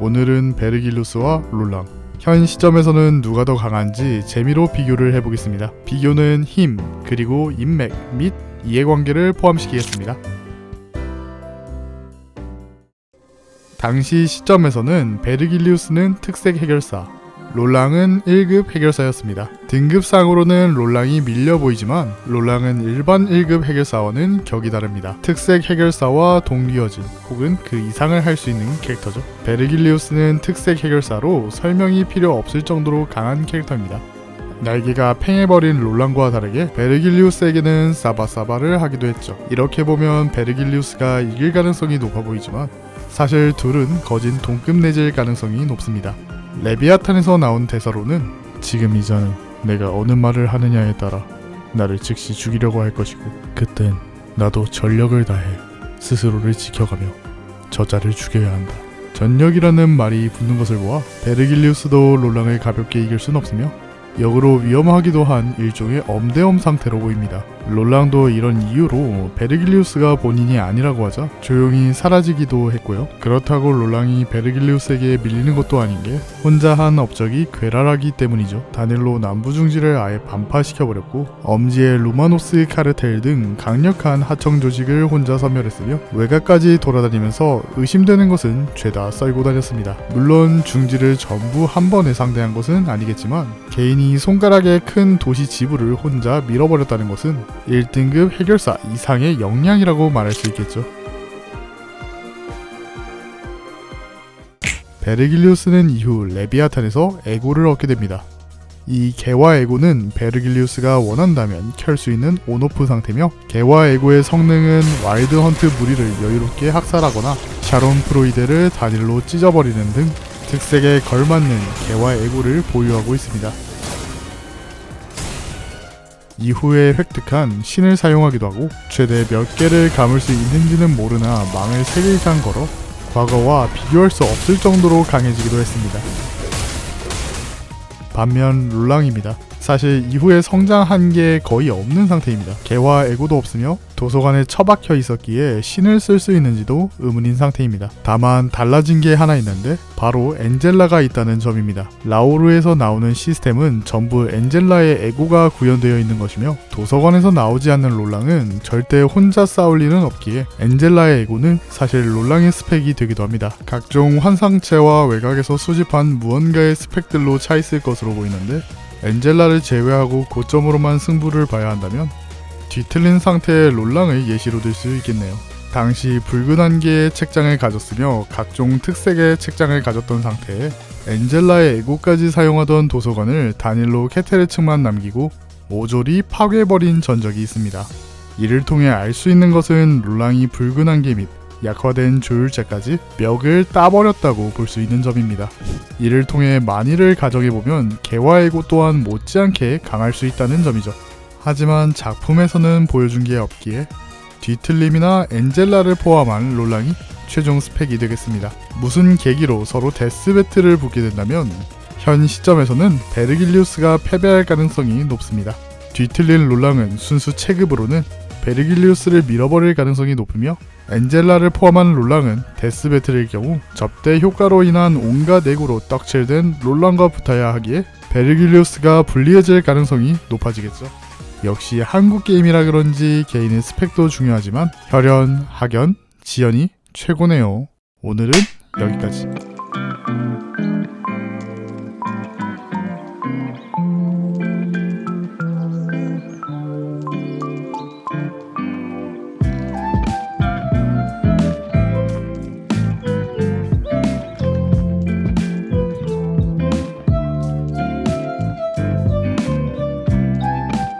오늘은 베르길루스와 롤랑, 현 시점에서는 누가 더 강한지 재미로 비교를 해보겠습니다. 비교는 힘, 그리고 인맥 및 이해관계를 포함시키겠습니다. 당시 시점에서는 베르길리우스는 특색 해결사, 롤랑은 1급 해결사였습니다. 등급상으로는 롤랑이 밀려 보이지만 롤랑은 일반 1급 해결사와는 격이 다릅니다. 특색 해결사와 동리어진 혹은 그 이상을 할 수 있는 캐릭터죠. 베르길리우스는 특색 해결사로 설명이 필요 없을 정도로 강한 캐릭터입니다. 날개가 팽해버린 롤랑과 다르게 베르길리우스에게는 사바사바를 하기도 했죠. 이렇게 보면 베르길리우스가 이길 가능성이 높아 보이지만 사실 둘은 거진 동급 내질 가능성이 높습니다. 레비아탄에서 나온 대사로는 지금 이자는 내가 어느 말을 하느냐에 따라 나를 즉시 죽이려고 할 것이고 그땐 나도 전력을 다해 스스로를 지켜가며 저자를 죽여야 한다. 전력이라는 말이 붙는 것을 보아 베르길리우스도 롤랑을 가볍게 이길 순 없으며 역으로 위험하기도 한 일종의 엄대엄 상태로 보입니다. 롤랑도 이런 이유로 베르길리우스가 본인이 아니라고 하자 조용히 사라지기도 했고요. 그렇다고 롤랑이 베르길리우스에게 밀리는 것도 아닌 게 혼자 한 업적이 괴랄하기 때문이죠. 다닐로 남부중지를 아예 반파시켜버렸고 엄지의 루마노스 카르텔 등 강력한 하청 조직을 혼자 섬멸했으며 외곽까지 돌아다니면서 의심되는 것은 죄다 썰고 다녔습니다. 물론 중지를 전부 한 번에 상대한 것은 아니겠지만 개인이 손가락의 큰 도시 지부를 혼자 밀어버렸다는 것은 1등급 해결사 이상의 역량이라고 말할 수 있겠죠. 베르길리우스는 이후 레비아탄에서 에고를 얻게 됩니다. 이 개와 에고는 베르길리우스가 원한다면 켤 수 있는 온오프 상태며 개와 에고의 성능은 와일드 헌트 무리를 여유롭게 학살하거나 샤론 프로이데를 단일로 찢어버리는 등 특색에 걸맞는 개와 에고를 보유하고 있습니다. 이후에 획득한 신을 사용하기도 하고 최대 몇 개를 감을 수 있는지는 모르나 망을 3개 이상 걸어 과거와 비교할 수 없을 정도로 강해지기도 했습니다. 반면 롤랑입니다. 사실 이후에 성장한 게 거의 없는 상태입니다. 개와 에고도 없으며 도서관에 처박혀 있었기에 신을 쓸 수 있는지도 의문인 상태입니다. 다만 달라진 게 하나 있는데 바로 엔젤라가 있다는 점입니다. 라오르에서 나오는 시스템은 전부 엔젤라의 에고가 구현되어 있는 것이며 도서관에서 나오지 않는 롤랑은 절대 혼자 싸울 일은 없기에 엔젤라의 에고는 사실 롤랑의 스펙이 되기도 합니다. 각종 환상체와 외곽에서 수집한 무언가의 스펙들로 차 있을 것으로 보이는데 엔젤라를 제외하고 고점으로만 승부를 봐야 한다면 뒤틀린 상태의 롤랑을 예시로 들 수 있겠네요. 당시 붉은 한계의 책장을 가졌으며 각종 특색의 책장을 가졌던 상태에 엔젤라의 에고까지 사용하던 도서관을 단일로 케테르층만 남기고 모조리 파괴해버린 전적이 있습니다. 이를 통해 알 수 있는 것은 롤랑이 붉은 한계 및 약화된 조율제까지 멱을 따버렸다고 볼 수 있는 점입니다. 이를 통해 만일을 가정해보면 개와 에고 또한 못지않게 강할 수 있다는 점이죠. 하지만 작품에서는 보여준 게 없기에 뒤틀림이나 엔젤라를 포함한 롤랑이 최종 스펙이 되겠습니다. 무슨 계기로 서로 데스 배틀을 붙게 된다면 현 시점에서는 베르길리우스가 패배할 가능성이 높습니다. 뒤틀린 롤랑은 순수 체급으로는 베르길리우스를 밀어버릴 가능성이 높으며 엔젤라를 포함한 롤랑은 데스 배틀일 경우 접대 효과로 인한 온갖 에고로 떡칠된 롤랑과 붙어야 하기에 베르길리우스가 불리해질 가능성이 높아지겠죠. 역시 한국 게임이라 그런지 개인의 스펙도 중요하지만 혈연, 학연, 지연이 최고네요. 오늘은 여기까지.